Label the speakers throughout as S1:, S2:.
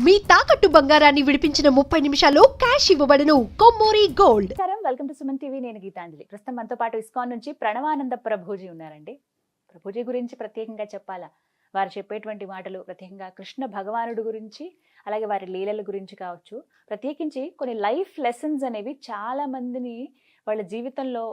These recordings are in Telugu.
S1: మీ తాకట్టు బంగారాన్ని విడిపించిన 30 నిమిషాల్లో క్యాష్ ఇవ్వబడును. Kommuri gold.
S2: Welcome to Suman TV. నేను గీతాంజలి. ప్రస్తుతం మనతో పాటు ఇస్కాన్ నుంచి ప్రణవానంద ప్రభుజీ ఉన్నారండి. ప్రభుజీ గురించి ప్రత్యేకంగా చెప్పాలా, వారు చెప్పేటువంటి మాటలు ప్రత్యేకంగా కృష్ణ భగవానుడు గురించి, అలాగే వారి లీలల గురించి కావచ్చు, ప్రత్యేకించి కొన్ని లైఫ్ లెసన్స్ అనేవి చాలా మందిని వాళ్ళ జీవితంలో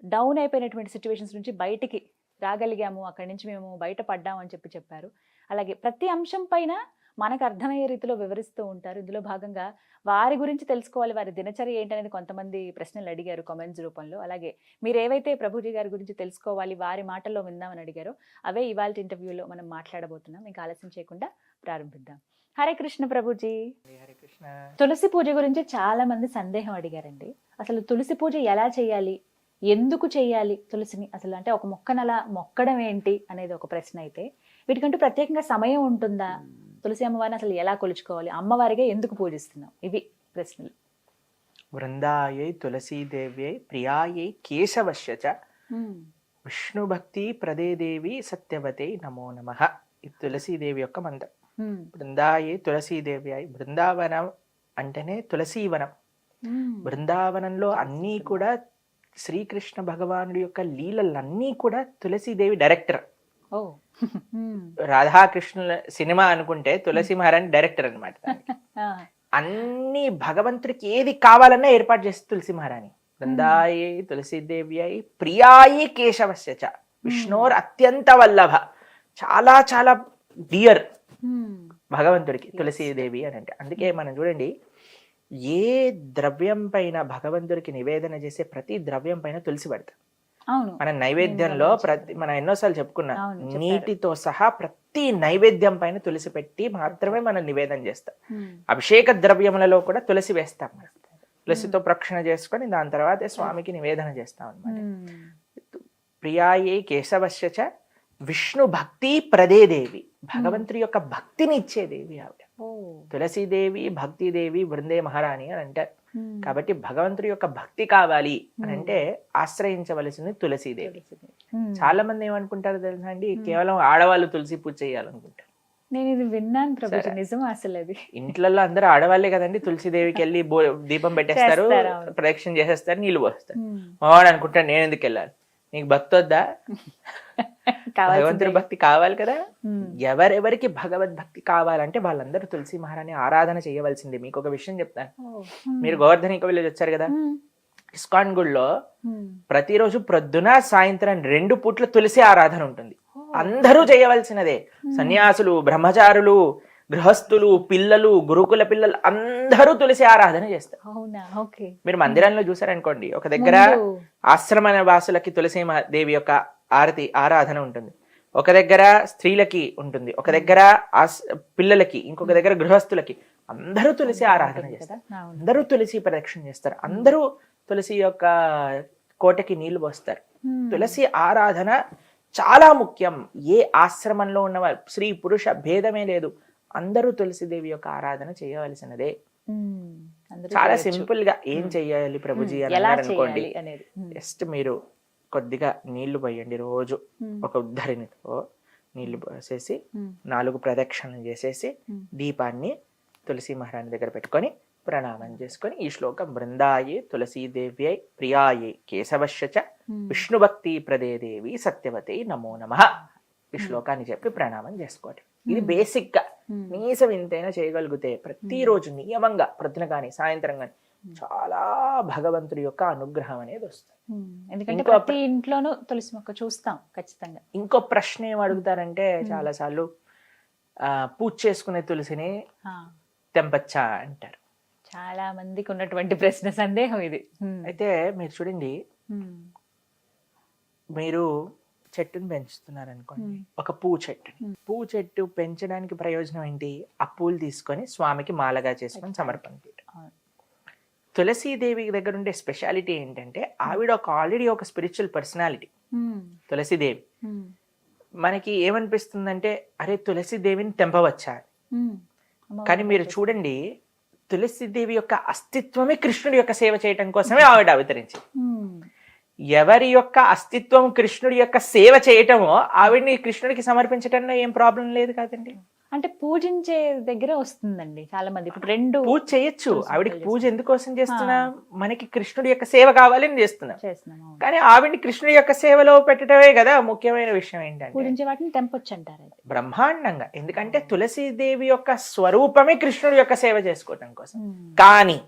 S2: డౌన్ అయిపోయినటువంటి సిచ్యువేషన్స్ నుంచి బయటికి రాగలిగాము, అక్కడి నుంచి మేము బయటపడ్డాము అని చెప్పారు. అలాగే ప్రతి అంశం పైన మనకు అర్థమయ్యే రీతిలో వివరిస్తూ ఉంటారు. ఇందులో భాగంగా వారి గురించి తెలుసుకోవాలి, వారి దినచర్య ఏంటనేది కొంతమంది ప్రశ్నలు అడిగారు కామెంట్స్ రూపంలో. అలాగే మీరు ఏవైతే ప్రభుజీ గారి గురించి తెలుసుకోవాలి, వారి మాటల్లో విందామని అడిగారో అవే ఇవాళ ఇంటర్వ్యూలో మనం మాట్లాడబోతున్నాం. ఇంకా ఆలస్యం చేయకుండా ప్రారంభిద్దాం. హరే కృష్ణ ప్రభుజీ.
S3: హరే కృష్ణ.
S2: తులసి పూజ గురించి చాలా మంది సందేహం అడిగారండి. అసలు తులసి పూజ ఎలా చేయాలి, ఎందుకు చేయాలి తులసిని, అసలు అంటే ఒక మొక్కనలా మొక్కడం ఏంటి అనేది ఒక ప్రశ్న అయితే, వీటికంటూ ప్రత్యేకంగా సమయం ఉంటుందా, తులసి అమ్మవారిని అసలు ఎలా కొలుచుకోవాలి, అమ్మవారిగా ఎందుకు పూజిస్తున్నాం, ఇవి ప్రశ్నలు.
S3: వృందాయై తులసీదేవ్యై ప్రియాయై కేశవశ్య చ విష్ణు భక్తి ప్రదే దేవి సత్యవతే నమో నమః. ఇది తులసీదేవి యొక్క మంత్రం. బృందాయై తులసీదేవ్యై, బృందావనం అంటేనే తులసీవనం. బృందావనంలో అన్నీ కూడా శ్రీకృష్ణ భగవానుడి యొక్క లీలలన్నీ కూడా తులసీదేవి డైరెక్టర్. రాధాకృష్ణుల సినిమా అనుకుంటే తులసి మహారాణి డైరెక్టర్ అనమాట. అన్ని భగవంతుడికి ఏది కావాలన్నా ఏర్పాటు చేస్తే తులసి మహారాణి. బృందాయై తులసీదేవ్యై ప్రియాయై కేశవస్య చ విష్ణోర్ అత్యంత వల్లభ. చాలా చాలా డియర్ భగవంతుడికి తులసీదేవి అని అంటే. అందుకే మనం చూడండి, ఏ ద్రవ్యం పైన భగవంతుడికి నివేదన చేసే ప్రతి ద్రవ్యం పైన తులసి పెడతాం. మన నైవేద్యంలో మనం ఎన్నోసార్లు చెప్పుకున్నాం, నీటితో సహా ప్రతి నైవేద్యం పైన తులసి పెట్టి మాత్రమే మనం నివేదన చేస్తాం. అభిషేక ద్రవ్యములలో కూడా తులసి వేస్తాం. తులసితో ప్రక్షణ చేసుకొని దాని తర్వాత స్వామికి నివేదన చేస్తాం అనమాట. ప్రియాయే కేశవశ్య చ విష్ణు భక్తి ప్రదే దేవి. భగవంతుడి యొక్క భక్తిని ఇచ్చే దేవి ఆవిడ. తులసీదేవి భక్తిదేవి బృందే మహారాణి అని అంటారు. కాబట్టి భగవంతుడి యొక్క భక్తి కావాలి అని అంటే ఆశ్రయించవలసింది తులసీదేవి. చాలా మంది ఏమనుకుంటారు తెలుసా అండి, కేవలం ఆడవాళ్ళు తులసి పూజ చేయాలనుకుంటారు.
S2: నేను ఇది విన్నాను ప్రభుజీ, నిజం అసలు అది.
S3: ఇంట్లో అందరూ ఆడవాళ్లే కదండి, తులసీదేవికి వెళ్ళి దీపం పెట్టేస్తారు, ప్రదక్షిణ చేసేస్తారు, నీళ్లు పోస్తారు. మావాడు అనుకుంటాడు నేను ఎందుకు వెళ్ళాలి, నీకు భక్తి వద్దా, భగవంతుడి భక్తి కావాలి కదా. ఎవరెవరికి భగవద్భక్తి కావాలంటే వాళ్ళందరూ తులసి మహారాణి ఆరాధన చేయవలసిందే. మీకు ఒక విషయం చెప్తాను. మీరు గోవర్ధనిక విలేజ్ వచ్చారు కదా, ఇస్కాన్ గుడిలో ప్రతిరోజు ప్రొద్దున సాయంత్రం 2 పూట్ల తులసి ఆరాధన ఉంటుంది. అందరూ చేయవలసినదే. సన్యాసులు, బ్రహ్మచారులు, గృహస్థులు, పిల్లలు, గురుకుల పిల్లలు అందరూ తులసి ఆరాధన చేస్తారు. మీరు మందిరంలో చూసారనుకోండి, ఒక దగ్గర ఆశ్రమ వాసులకి తులసి దేవి యొక్క ఆరాధన ఉంటుంది, ఒక దగ్గర స్త్రీలకి ఉంటుంది, ఒక దగ్గర పిల్లలకి, ఇంకొక దగ్గర గృహస్థులకి. అందరూ తులసి ఆరాధన చేస్తారు, అందరూ తులసి ప్రదక్షిణ చేస్తారు, అందరూ తులసి యొక్క కోటకి నీళ్లు పోస్తారు. తులసి ఆరాధన చాలా ముఖ్యం. ఏ ఆశ్రమంలో ఉన్న స్త్రీ పురుష భేదమే లేదు, అందరూ తులసిదేవి యొక్క ఆరాధన చేయవలసినదే. చాలా సింపుల్ గా ఏం చెయ్యాలి ప్రభుజీ అని అనుకోండి, జస్ట్ మీరు కొద్దిగా నీళ్లు పోయండి. రోజు ఒక ఉద్ధరినితో నీళ్లు పోసేసి 4 ప్రదక్షిణలు చేసేసి దీపాన్ని తులసి మహారాణి దగ్గర పెట్టుకొని ప్రణామం చేసుకొని ఈ శ్లోకం బృందాయే తులసీదేవ్యై ప్రియాయే కేశవశ్య చ విష్ణు భక్తి ప్రదే దేవి సత్యవతే నమో నమః ఈ శ్లోకాన్ని చెప్పి ప్రణామం చేసుకోండి. ఇది బేసిక్ గా నీస వింతైనా చేయగలిగితే ప్రతిరోజు నియమంగా ప్రొద్దున కానీ సాయంత్రం కానీ చాలా భగవంతుడి యొక్క అనుగ్రహం అనేది వస్తుంది.
S2: ఎందుకంటే ప్రతి ఇంట్లోనూ తులసి మొక్క చూస్తాం ఖచ్చితంగా.
S3: ఇంకో ప్రశ్న ఏం అడుగుతారంటే, చాలా సార్లు పూజ చేసుకునే తులసిని తెంపచ్చా అంటారు.
S2: చాలా మందికి ఉన్నటువంటి ప్రశ్న, సందేహం ఇది.
S3: అయితే మీరు చూడండి, మీరు చెట్టుని పెంచుతున్నారు అనుకోండి, ఒక పువ్వు చెట్టు పెంచడానికి ప్రయోజనం ఏంటి? ఆ పూలు తీసుకొని స్వామికి మాలగా చేసుకొని సమర్పణ చేయడం. తులసీదేవి దగ్గర ఉండే స్పెషాలిటీ ఏంటంటే, ఆవిడ ఆల్రెడీ ఒక స్పిరిచువల్ పర్సనాలిటీ తులసీదేవి. మనకి ఏమనిపిస్తుందంటే, అరే తులసీదేవిని తెంపవచ్చా? కానీ మీరు చూడండి, తులసీదేవి యొక్క అస్తిత్వమే కృష్ణుడి యొక్క సేవ చేయటం కోసమే ఆవిడ అవతరించింది. ఎవరి యొక్క అస్తిత్వం కృష్ణుడి యొక్క సేవ చేయటమో ఆవిడ్ని కృష్ణుడికి సమర్పించటంలో ఏం ప్రాబ్లం లేదు కదండి.
S2: అంటే పూజించే దగ్గర వస్తుందండి చాలా మంది. ఇప్పుడు 2
S3: పూజ చేయొచ్చు.
S2: తులసి
S3: ఆవిడకి
S2: మొక్కలు
S3: పూజ ఎందుకోసం చేస్తున్నా, మనకి కృష్ణుడి యొక్క సేవ కావాలని చేస్తున్నాం.
S2: చేస్తున్నాం. అవును.
S3: కానీ ఆవిడ్ని కృష్ణుడి యొక్క సేవలో పెట్టడమే కదా ముఖ్యమైన విషయం. ఏంటంటే
S2: పూజించే వాటిని తెంపొచ్చు అంటారు అది.
S3: బ్రహ్మాండంగా, ఎందుకంటే తులసీదేవి యొక్క స్వరూపమే కృష్ణుడి యొక్క సేవ చేసుకోవటం కోసం. కానీ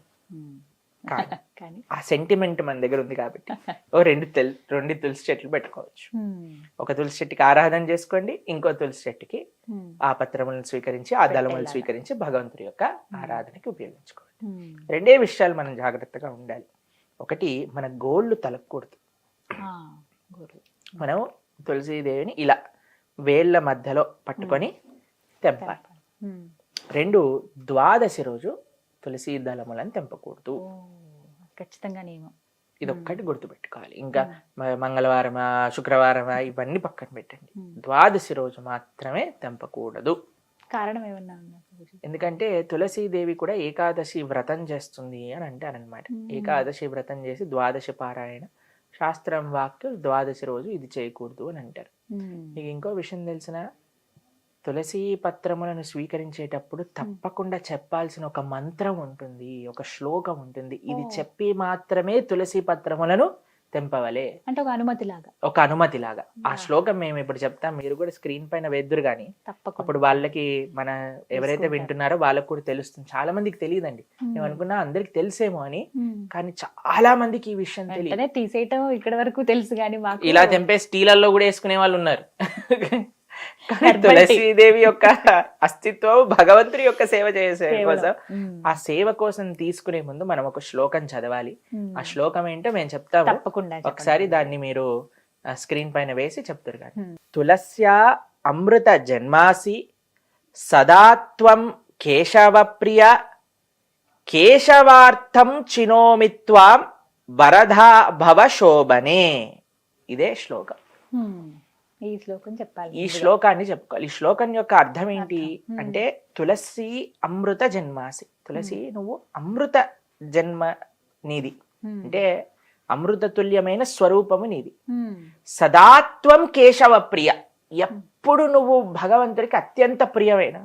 S3: కానీ
S2: కానీ
S3: ఆ సెంటిమెంట్ మన దగ్గర ఉంది కాబట్టి రెండు తులసి చెట్లు పెట్టుకోవచ్చు. ఒక తులసి చెట్టుకి ఆరాధన చేసుకోండి, ఇంకో తులసి చెట్టుకి ఆ పత్రములను స్వీకరించి, ఆ దళములను స్వీకరించి భగవంతుడి యొక్క ఆరాధనకి ఉపయోగించుకోండి. 2 విషయాలు మనం జాగ్రత్తగా ఉండాలి. ఒకటి, మన గోళ్ళు తలకూడదు. మనం తులసీదేవిని ఇలా వేళ్ల మధ్యలో పట్టుకొని తెంపాలి. 2, ద్వాదశి రోజు తులసి దళములను తెంపకూడదు.
S2: ఖచ్చితంగా నియమం.
S3: ఇదొక్కటి గుర్తుపెట్టుకోవాలి. ఇంకా మంగళవారమా శుక్రవారమా ఇవన్నీ పక్కన పెట్టండి. ద్వాదశి రోజు మాత్రమే తెంపకూడదు.
S2: కారణం ఏమన్నా?
S3: ఎందుకంటే తులసీదేవి కూడా ఏకాదశి వ్రతం చేస్తుంది అని అంటారనమాట. ఏకాదశి వ్రతం చేసి ద్వాదశి పారాయణ, శాస్త్రం వాక్యం ద్వాదశి రోజు ఇది చేయకూడదు అని అంటారు. మీకు ఇంకో విషయం తెలిసిన, తులసి పత్రములను స్వీకరించేటప్పుడు తప్పకుండా చెప్పాల్సిన ఒక మంత్రం ఉంటుంది, ఒక శ్లోకం ఉంటుంది. ఇది చెప్పి మాత్రమే తులసి పత్రములను తెంపవలే.
S2: అంటే ఒక అనుమతి లాగా.
S3: ఆ శ్లోకం మేము ఇప్పుడు చెప్తాం, మీరు కూడా స్క్రీన్ పైన వేద్దురు గాని అప్పుడు వాళ్ళకి, మన ఎవరైతే వింటున్నారో వాళ్ళకి కూడా తెలుస్తుంది. చాలా మందికి తెలియదండి. మేము అనుకున్నా అందరికి తెలుసేమో అని, కానీ చాలా మందికి ఈ విషయం తెలియదు.
S2: తీసేయటం ఇక్కడ వరకు తెలుసు కానీ
S3: ఇలా తెంపేసి స్టీలల్లో కూడా వేసుకునే వాళ్ళు ఉన్నారు. తులసీదేవి యొక్క అస్తిత్వం భగవంతుడి యొక్క సేవ చేసే కోసం, ఆ సేవ కోసం తీసుకునే ముందు మనం ఒక శ్లోకం చదవాలి. ఆ శ్లోకం ఏంటో మేము చెప్తాము,
S2: తప్పకుండా
S3: ఒకసారి దాన్ని మీరు స్క్రీన్ పైన వేసి చెప్తారు. కానీ తులస్యా అమృత జన్మాసి సదాత్వం కేశవ ప్రియ కేశవార్థం చినోమిత్వాం వరదా భవ శోభనే. ఇదే శ్లోకం.
S2: ఈ శ్లోకం చెప్పాలి.
S3: ఈ శ్లోకాన్ని చెప్పుకోవాలి. ఈ శ్లోకం యొక్క అర్థం ఏంటి అంటే, తులసి అమృత జన్మాసి. తులసి, నువ్వు అమృత జన్మ నీది, అంటే అమృత తుల్యమైన స్వరూపము నీది. సదాత్వం కేశవ ప్రియ, ఎప్పుడు నువ్వు భగవంతుడికి అత్యంత ప్రియమైన.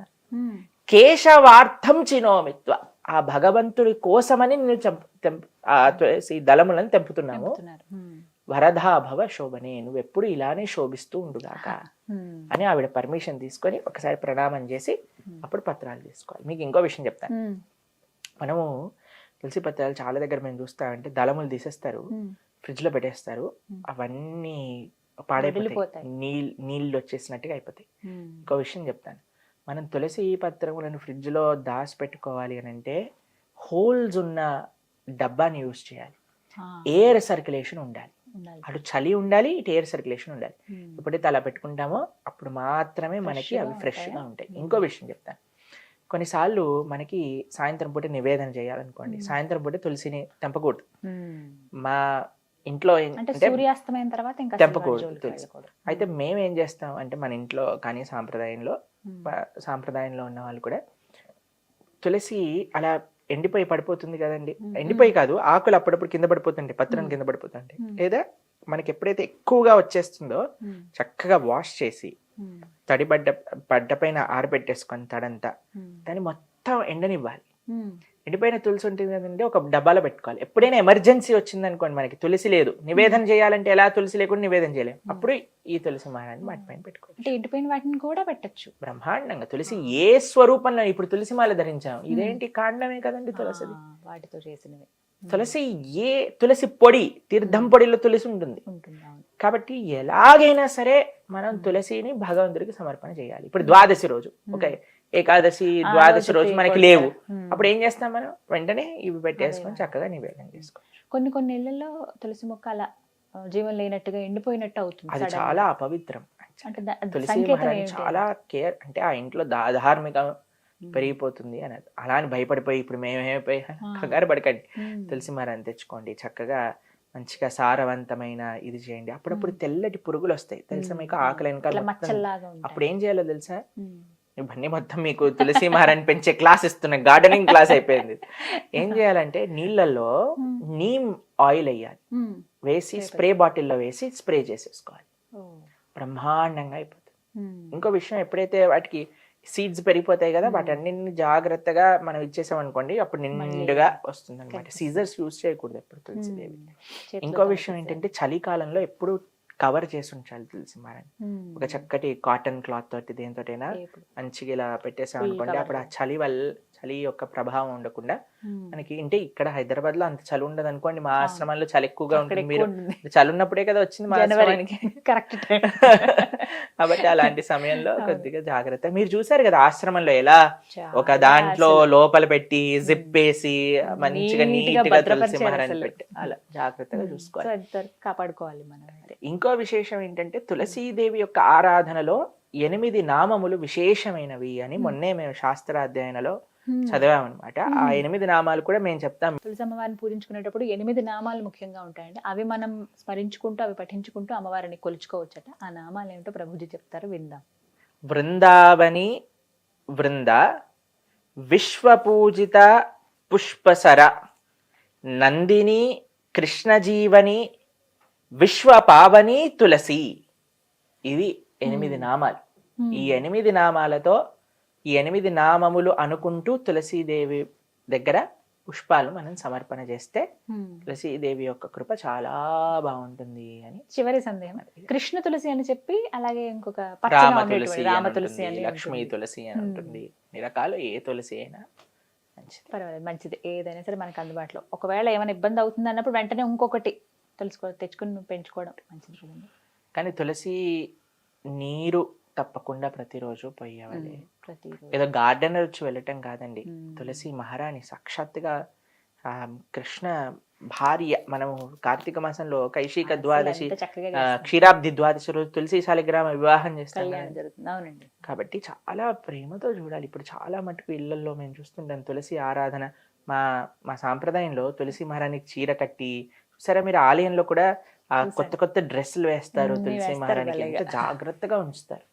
S3: కేశవార్థం చినోమిత్వ, ఆ భగవంతుడి కోసమని నేను తులసి దళములను తెంపుతున్నాము. వరదా భవ శోభనే, నువ్వు ఎప్పుడు ఇలానే శోభిస్తూ ఉండుగాక అని ఆవిడ పర్మిషన్ తీసుకొని ఒకసారి ప్రణామం చేసి అప్పుడు పత్రాలు తీసుకోవాలి. మీకు ఇంకో విషయం చెప్తాను. మనము తులసి పత్రాలు చాలా దగ్గర మేము చూస్తామంటే దళములు తీసేస్తారు, ఫ్రిడ్జ్ లో పెట్టేస్తారు, అవన్నీ పాడైపోతాయి, నీళ్ళు వచ్చేసినట్టుగా అయిపోతాయి. ఇంకో విషయం చెప్తాను, మనం తులసి పత్రములను ఫ్రిడ్జ్ లో దాచి పెట్టుకోవాలి అని అంటే హోల్స్ ఉన్న డబ్బాని యూజ్ చేయాలి. ఎయిర్ సర్క్యులేషన్ ఉండాలి, అటు చలి ఉండాలి, ఇటు ఎయిర్ సర్క్యులేషన్ ఉండాలి. ఎప్పుడైతే అలా పెట్టుకుంటామో అప్పుడు మాత్రమే మనకి అవి ఫ్రెష్ గా ఉంటాయి. ఇంకో విషయం చెప్తాను, కొన్నిసార్లు మనకి సాయంత్రం పూట నివేదన చేయాలనుకోండి, సాయంత్రం పూట తులసిని తెంపకూడదు. మా ఇంట్లో
S2: సూర్యాస్తమయం తర్వాత
S3: తెంపకూడదు తులసి. అయితే మేము ఏం చేస్తాం అంటే, మన ఇంట్లో కానీ సాంప్రదాయంలో ఉన్న వాళ్ళు కూడా తులసి అలా ఎండిపోయి పడిపోతుంది కదండి, ఎండిపోయి కాదు, ఆకులు అప్పుడప్పుడు కింద పడిపోతుంటే, పత్రం కింద పడిపోతుంటే, లేదా మనకి ఎప్పుడైతే ఎక్కువగా వచ్చేస్తుందో చక్కగా వాష్ చేసి తడి బడ్డ పైన ఆరబెట్టేసుకొని తడంతా, దాన్ని మొత్తం ఎండనివ్వాలి. ఎండిపోయిన తులసి ఉంటుంది కదండి, ఒక డబ్బాలో పెట్టుకోవాలి. ఎప్పుడైనా ఎమర్జెన్సీ వచ్చింది అనుకోండి, మనకి తులసి లేదు, నివేదన చేయాలంటే ఎలా తులసి లేకుండా నివేదన చేయలేము, అప్పుడు ఈ తులసి మాలని వాటి పైన పెట్టుకోవాలి.
S2: ఎండిపోయిన వాటిని కూడా పెట్టచ్చు
S3: బ్రహ్మాండంగా. తులసి ఏ స్వరూపంలో, ఇప్పుడు తులసి మాల ధరించాం, ఇదేంటి కాండమే కదండి తులసిది,
S2: వాటితో చేసినవి.
S3: తులసి తులసి పొడి, తీర్థం పొడిలో తులసి ఉంటుంది కాబట్టి ఎలాగైనా సరే మనం తులసిని భగవంతుడికి సమర్పణ చేయాలి. ఇప్పుడు ద్వాదశి రోజు, ఓకే, ఏకాదశి ద్వాదశి రోజు మనకి లేవు, అప్పుడు ఏం చేస్తాం మనం, వెంటనే ఇవి పెట్టేసుకొని చక్కగా నివేదన చేసుకోవచ్చు.
S2: కొన్ని ఇళ్లలో తులసి మొక్క అలా జీవం లేనట్టుగా ఎండిపోయినట్టు అవుతుంది,
S3: అది చాలా అపవిత్రం. తులసి చాలా కేర్, అంటే ఆ ఇంట్లో ధార్మిక పెరిగిపోతుంది అని. అలా అని భయపడిపోయి ఇప్పుడు మేమేమైపోయి కంగారు పడకండి, తులసి మహారాన్ని తెచ్చుకోండి, చక్కగా మంచిగా సారవంతమైన ఇది చేయండి. అప్పుడప్పుడు తెల్లటి పురుగులు వస్తాయి తెలుసా మీకు, ఆకలి వెనకాల. అప్పుడు ఏం చేయాలో తెలుసా, ఇవన్నీ మొత్తం మీకు తులసి మహారాన్ని పెంచే క్లాస్ ఇస్తున్నా, గార్డెనింగ్ క్లాస్ అయిపోయింది. ఏం చేయాలంటే నీళ్ళల్లో నీమ్ ఆయిల్ వేయాలి, వేసి స్ప్రే బాటిల్లో వేసి స్ప్రే చేసేసుకోవాలి, బ్రహ్మాండంగా అయిపోతుంది. ఇంకో విషయం, ఎప్పుడైతే వాటికి సీడ్స్ పెరిగిపోతాయి కదా, వాటన్నిటిని జాగ్రత్తగా మనం ఇచ్చేసాం అనుకోండి, అప్పుడు నిండుగా వస్తుంది అనమాట. సీజర్స్ యూజ్ చేయకూడదు ఎప్పుడు తులసిదేవి. ఇంకో విషయం ఏంటంటే చలికాలంలో ఎప్పుడు కవర్ చేసి ఉంచాలి తులసి మాలని. ఒక చక్కటి కాటన్ క్లాత్ తోటి దేనితోటైనా మంచిగా ఇలా పెట్టేసాం అనుకోండి, అప్పుడు ఆ చలి యొక్క ప్రభావం ఉండకుండా మనకి. అంటే ఇక్కడ హైదరాబాద్ లో అంత చలి ఉండదు అనుకోండి, మా ఆశ్రమంలో చలి ఎక్కువగా ఉంటుంది. మీరు చలి ఉన్నప్పుడే కదా వచ్చింది మా ఆశ్రమానికి,
S2: కరెక్ట్ టైం.
S3: కాబట్టి అలాంటి సమయంలో కొద్దిగా జాగ్రత్త. మీరు చూసారు కదా ఆశ్రమంలో ఎలా ఒక దాంట్లో లోపల పెట్టి జిప్ వేసి మంచిగా నీట్ గా తులసి మహారాణి పెట్టి అలా జాగ్రత్తగా చూసుకోవాలి,
S2: కాపాడుకోవాలి మనం.
S3: ఇంకో విశేషం ఏంటంటే తులసీదేవి యొక్క ఆరాధనలో 8 నామములు విశేషమైనవి అని మొన్నే మేము శాస్త్రాధ్యయనలో చదివామన్నమాట. ఆ 8 నామాలు కూడా మేము చెప్తాం.
S2: తులసి అమ్మవారిని పూజించుకునేటప్పుడు 8 నామాలు ముఖ్యంగా ఉంటాయండి. అవి మనం స్మరించుకుంటూ అవి పఠించుకుంటూ అమ్మవారిని కొలుచుకోవచ్చట. ఆ నామాలు ఏమిటో ప్రభుజీ చెప్తారు, విందాం.
S3: బృందావని బృంద, విశ్వపూజిత పుష్పసర, నందిని కృష్ణజీవని, విశ్వపావని తులసి. ఇవి 8 నామాలు. ఈ 8 నామాలతో ఈ 8 నామములు అనుకుంటూ తులసీదేవి దగ్గర పుష్పాలు మనం సమర్పణ చేస్తే తులసీదేవి యొక్క కృప చాలా బాగుంటుంది అని.
S2: చివరి సందేహం, కృష్ణ తులసి అని చెప్పి అలాగే ఇంకొక
S3: రామ తులసి,
S2: రామ తులసి అని,
S3: లక్ష్మీ తులసి అని ఉంటుంది. అన్ని రకాలు ఏ తులసి అయినా మంచిది,
S2: పర్వాలేదు, మంచిది. ఏదైనా సరే మనకు అందుబాటులో. ఒకవేళ ఏమైనా ఇబ్బంది అవుతుంది అన్నప్పుడు వెంటనే ఇంకొకటి తెచ్చుకుని పెంచుకోవడం మంచిది కదండి.
S3: కానీ తులసి నీరు తప్పకుండా ప్రతిరోజు పోయేవాలి. ఏదో గార్డెనర్ వచ్చి వెళ్ళటం కాదండి. తులసి మహారాణి సాక్షాత్తుగా కృష్ణ భార్య. మనము కార్తీక మాసంలో కైశిక ద్వాదశి, క్షీరాబ్ది ద్వాదశి రోజు తులసి శాలిగ్రామ వివాహం చేస్తాం
S2: అవునండి.
S3: కాబట్టి చాలా ప్రేమతో చూడాలి. ఇప్పుడు చాలా మటుకు ఇళ్లలో మేము చూస్తుంటాం తులసి ఆరాధన. మా సాంప్రదాయంలో తులసి మహారాణికి చీర కట్టి, సరే మీరు ఆలయంలో కూడా కొత్త డ్రెస్సులు వేస్తారు తులసి మహారాణికి, ఎంత జాగ్రత్తగా ఉంచుతారు.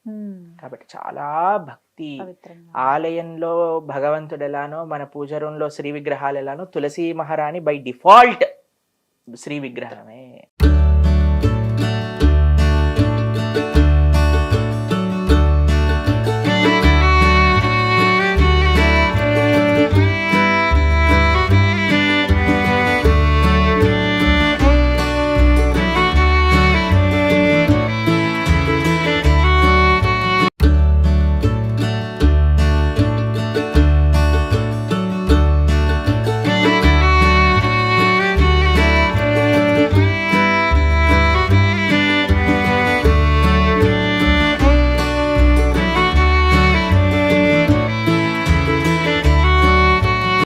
S3: కాబట్టి చాలా భక్తి. ఆలయంలో భగవంతుడు ఎలానో మన పూజ రూమ్ లో శ్రీ విగ్రహాలు ఎలానో తులసి మహారాణి బై డిఫాల్ట్ శ్రీ విగ్రహమే.